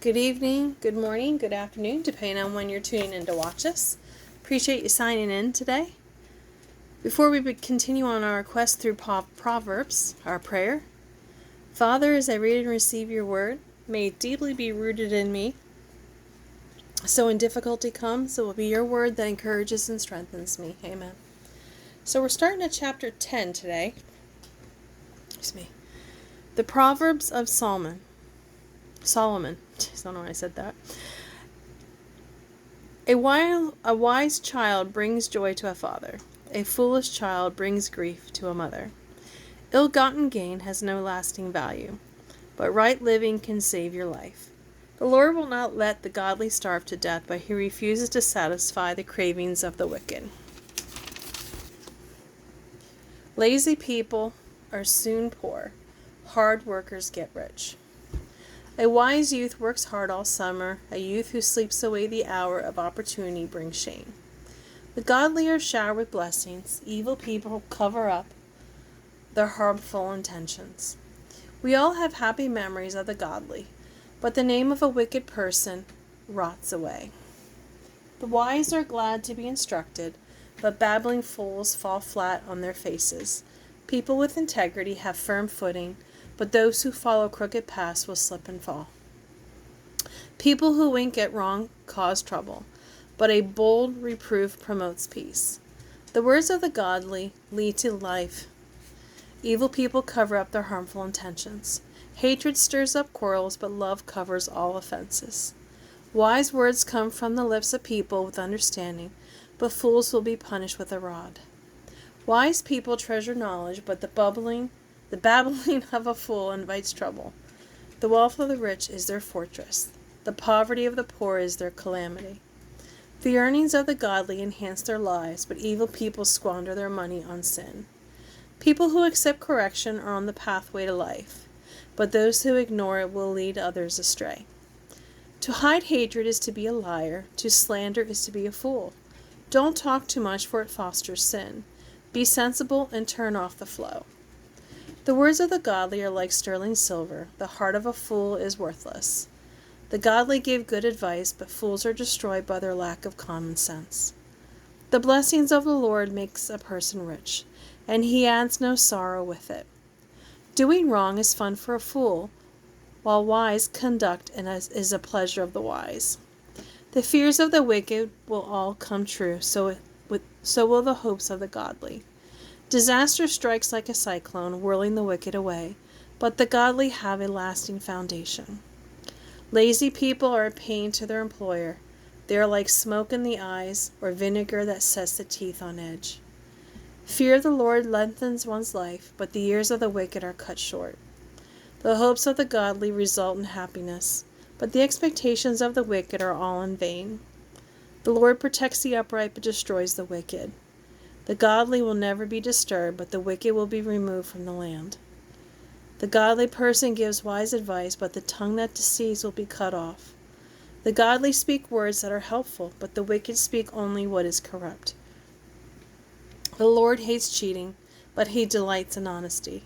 Good evening, good morning, good afternoon, depending on when you're tuning in to watch us. Appreciate you signing in today. Before we continue on our quest through Proverbs, our prayer. Father, as I read and receive your word, may it deeply be rooted in me. So when difficulty comes, it will be your word that encourages and strengthens me. Amen. So we're starting at chapter 10 today. The Proverbs of Solomon. I don't know why I said that. A wise child brings joy to a father. A foolish child brings grief to a mother. Ill-gotten gain has no lasting value, but right living can save your life. The Lord will not let the godly starve to death, but he refuses to satisfy the cravings of the wicked. Lazy people are soon poor. Hard workers get rich. A wise youth works hard all summer. A youth who sleeps away the hour of opportunity brings shame. The godly are showered with blessings. Evil people cover up their harmful intentions. We all have happy memories of the godly, but the name of a wicked person rots away. The wise are glad to be instructed, but babbling fools fall flat on their faces. People with integrity have firm footing, but those who follow crooked paths will slip and fall. People who wink at wrong cause trouble, but a bold reproof promotes peace. The words of the godly lead to life. Evil people cover up their harmful intentions. Hatred stirs up quarrels, but love covers all offenses. Wise words come from the lips of people with understanding, but fools will be punished with a rod. Wise people treasure knowledge, but the babbling of a fool invites trouble. The wealth of the rich is their fortress. The poverty of the poor is their calamity. The earnings of the godly enhance their lives, but evil people squander their money on sin. People who accept correction are on the pathway to life, but those who ignore it will lead others astray. To hide hatred is to be a liar. To slander is to be a fool. Don't talk too much, for it fosters sin. Be sensible and turn off the flow. The words of the godly are like sterling silver. The heart of a fool is worthless. The godly give good advice, but fools are destroyed by their lack of common sense. The blessings of the Lord makes a person rich, and he adds no sorrow with it. Doing wrong is fun for a fool, while wise conduct is a pleasure of the wise. The fears of the wicked will all come true, so will the hopes of the godly. Disaster strikes like a cyclone, whirling the wicked away, but the godly have a lasting foundation. Lazy people are a pain to their employer. They are like smoke in the eyes, or vinegar that sets the teeth on edge. Fear of the Lord lengthens one's life, but the years of the wicked are cut short. The hopes of the godly result in happiness, but the expectations of the wicked are all in vain. The Lord protects the upright, but destroys the wicked. The godly will never be disturbed, but the wicked will be removed from the land. The godly person gives wise advice, but the tongue that deceives will be cut off. The godly speak words that are helpful, but the wicked speak only what is corrupt. The Lord hates cheating, but he delights in honesty.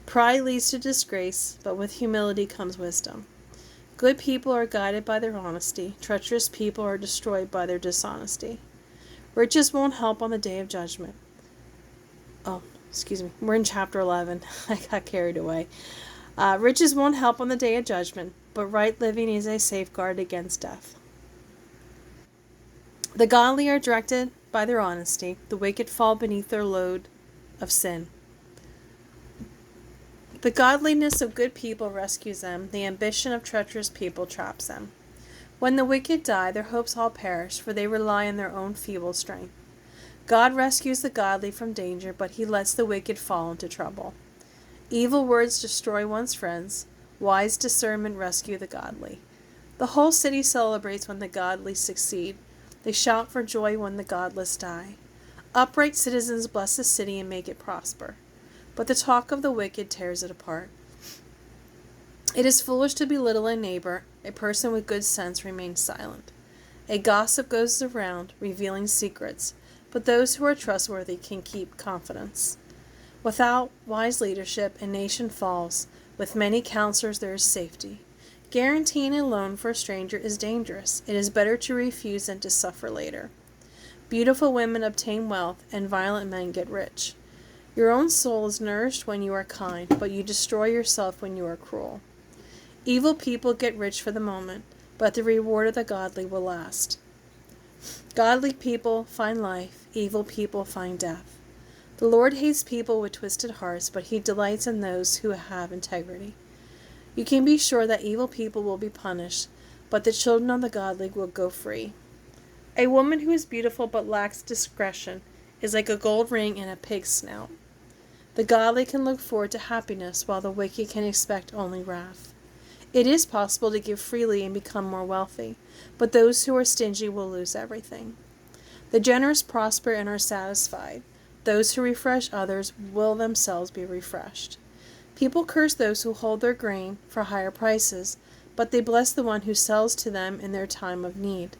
Pride leads to disgrace, but with humility comes wisdom. Good people are guided by their honesty. Treacherous people are destroyed by their dishonesty. Riches won't help on the day of judgment. We're in chapter 11. I got carried away. Riches won't help on the day of judgment, but right living is a safeguard against death. The godly are directed by their honesty. The wicked fall beneath their load of sin. The godliness of good people rescues them. The ambition of treacherous people traps them. When the wicked die, their hopes all perish, for they rely on their own feeble strength. God rescues the godly from danger, but he lets the wicked fall into trouble. Evil words destroy one's friends. Wise discernment rescue the godly. The whole city celebrates when the godly succeed. They shout for joy when the godless die. Upright citizens bless the city and make it prosper, but the talk of the wicked tears it apart. It is foolish to belittle a neighbor. A person with good sense remains silent. A gossip goes around, revealing secrets, but those who are trustworthy can keep confidence. Without wise leadership, a nation falls. With many counselors there is safety. Guaranteeing a loan for a stranger is dangerous. It is better to refuse than to suffer later. Beautiful women obtain wealth, and violent men get rich. Your own soul is nourished when you are kind, but you destroy yourself when you are cruel. Evil people get rich for the moment, but the reward of the godly will last. Godly people find life, evil people find death. The Lord hates people with twisted hearts, but he delights in those who have integrity. You can be sure that evil people will be punished, but the children of the godly will go free. A woman who is beautiful but lacks discretion is like a gold ring in a pig's snout. The godly can look forward to happiness, while the wicked can expect only wrath. It is possible to give freely and become more wealthy, but those who are stingy will lose everything. The generous prosper and are satisfied. Those who refresh others will themselves be refreshed. People curse those who hold their grain for higher prices, but they bless the one who sells to them in their time of need.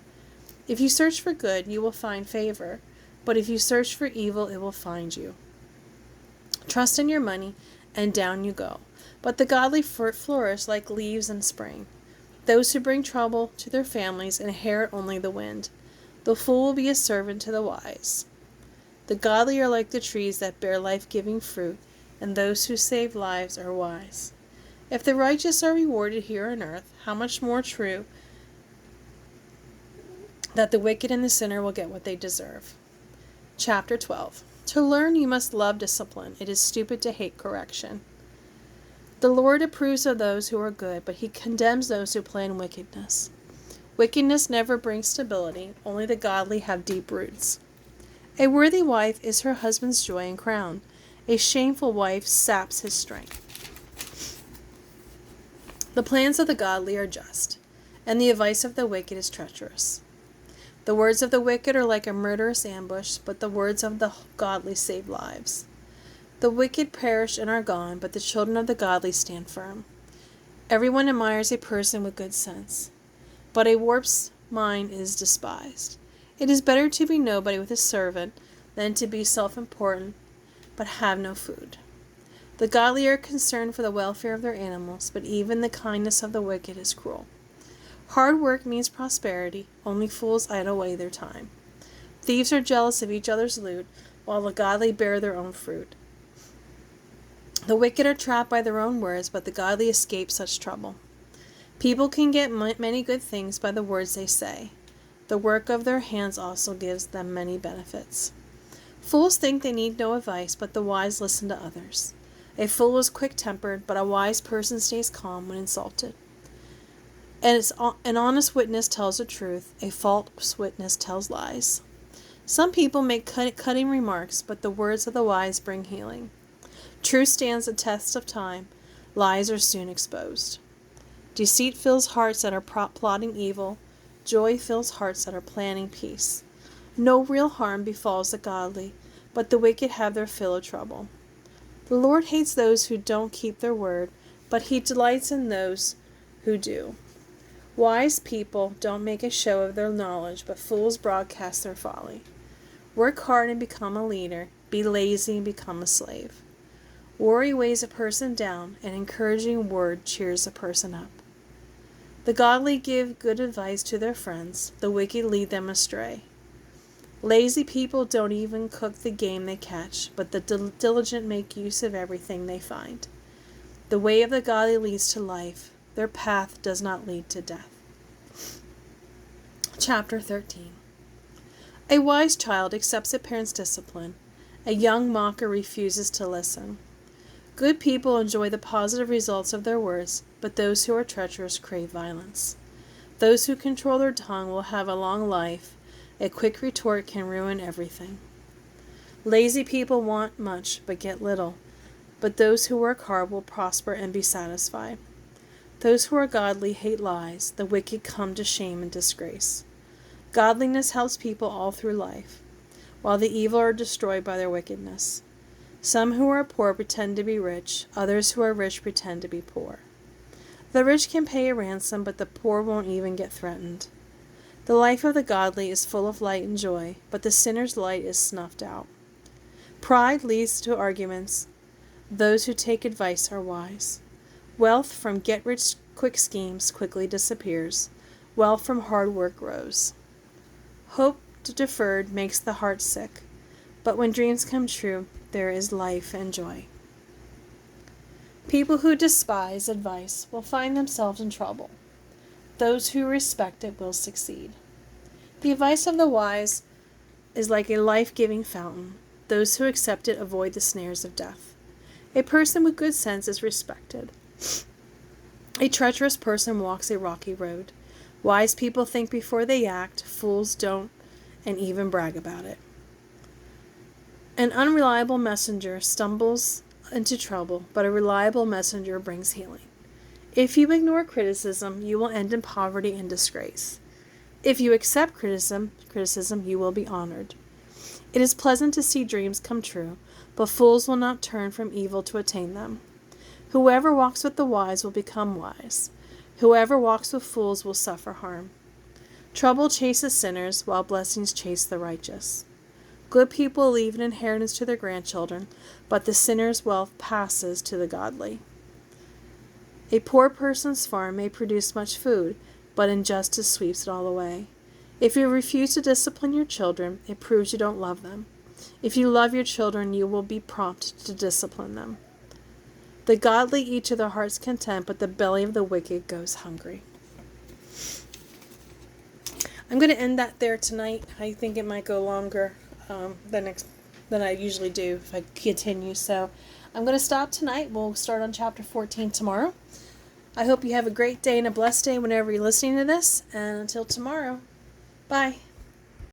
If you search for good, you will find favor, but if you search for evil, it will find you. Trust in your money, and down you go. But the godly flourish like leaves in spring. Those who bring trouble to their families inherit only the wind. The fool will be a servant to the wise. The godly are like the trees that bear life-giving fruit, and those who save lives are wise. If the righteous are rewarded here on earth, how much more true that the wicked and the sinner will get what they deserve. Chapter 12. To learn, you must love discipline. It is stupid to hate correction. The Lord approves of those who are good, but he condemns those who plan wickedness. Wickedness never brings stability. Only the godly have deep roots. A worthy wife is her husband's joy and crown. A shameful wife saps his strength. The plans of the godly are just, and the advice of the wicked is treacherous. The words of the wicked are like a murderous ambush, but the words of the godly save lives. The wicked perish and are gone, but the children of the godly stand firm. Everyone admires a person with good sense, but a warped mind is despised. It is better to be nobody with a servant than to be self-important, but have no food. The godly are concerned for the welfare of their animals, but even the kindness of the wicked is cruel. Hard work means prosperity. Only fools idle away their time. Thieves are jealous of each other's loot, while the godly bear their own fruit. The wicked are trapped by their own words, but the godly escape such trouble. People can get many good things by the words they say. The work of their hands also gives them many benefits. Fools think they need no advice, but the wise listen to others. A fool is quick-tempered, but a wise person stays calm when insulted. An honest witness tells the truth. A false witness tells lies. Some people make cutting remarks, but the words of the wise bring healing. Truth stands the test of time. Lies are soon exposed. Deceit fills hearts that are plotting evil. Joy fills hearts that are planning peace. No real harm befalls the godly, but the wicked have their fill of trouble. The Lord hates those who don't keep their word, but he delights in those who do. Wise people don't make a show of their knowledge, but fools broadcast their folly. Work hard and become a leader. Be lazy and become a slave. Worry weighs a person down. An encouraging word cheers a person up. The godly give good advice to their friends. The wicked lead them astray. Lazy people don't even cook the game they catch, but the diligent make use of everything they find. The way of the godly leads to life. Their path does not lead to death. Chapter 13. A wise child accepts a parent's discipline. A young mocker refuses to listen. Good people enjoy the positive results of their words, but those who are treacherous crave violence. Those who control their tongue will have a long life. A quick retort can ruin everything. Lazy people want much, but get little. But those who work hard will prosper and be satisfied. Those who are godly hate lies. The wicked come to shame and disgrace. Godliness helps people all through life, while the evil are destroyed by their wickedness. Some who are poor pretend to be rich. Others who are rich pretend to be poor. The rich can pay a ransom, but the poor won't even get threatened. The life of the godly is full of light and joy, but the sinner's light is snuffed out. Pride leads to arguments. Those who take advice are wise. Wealth from get-rich quick schemes quickly disappears. Wealth from hard work grows. Hope deferred makes the heart sick, but when dreams come true, there is life and joy. People who despise advice will find themselves in trouble. Those who respect it will succeed. The advice of the wise is like a life-giving fountain. Those who accept it avoid the snares of death. A person with good sense is respected. A treacherous person walks a rocky road. Wise people think before they act. Fools don't and even brag about it. An unreliable messenger stumbles into trouble, but a reliable messenger brings healing. If you ignore criticism, you will end in poverty and disgrace. If you accept criticism, you will be honored. It is pleasant to see dreams come true, but fools will not turn from evil to attain them. Whoever walks with the wise will become wise. Whoever walks with fools will suffer harm. Trouble chases sinners, while blessings chase the righteous. Good people leave an inheritance to their grandchildren, but the sinner's wealth passes to the godly. A poor person's farm may produce much food, but injustice sweeps it all away. If you refuse to discipline your children, it proves you don't love them. If you love your children, you will be prompt to discipline them. The godly eat to their heart's content, but the belly of the wicked goes hungry. I'm going to end that there tonight. I think it might go longer than I usually do if I continue. So I'm going to stop tonight. We'll start on chapter 14 tomorrow. I hope you have a great day and a blessed day whenever you're listening to this. And until tomorrow, bye.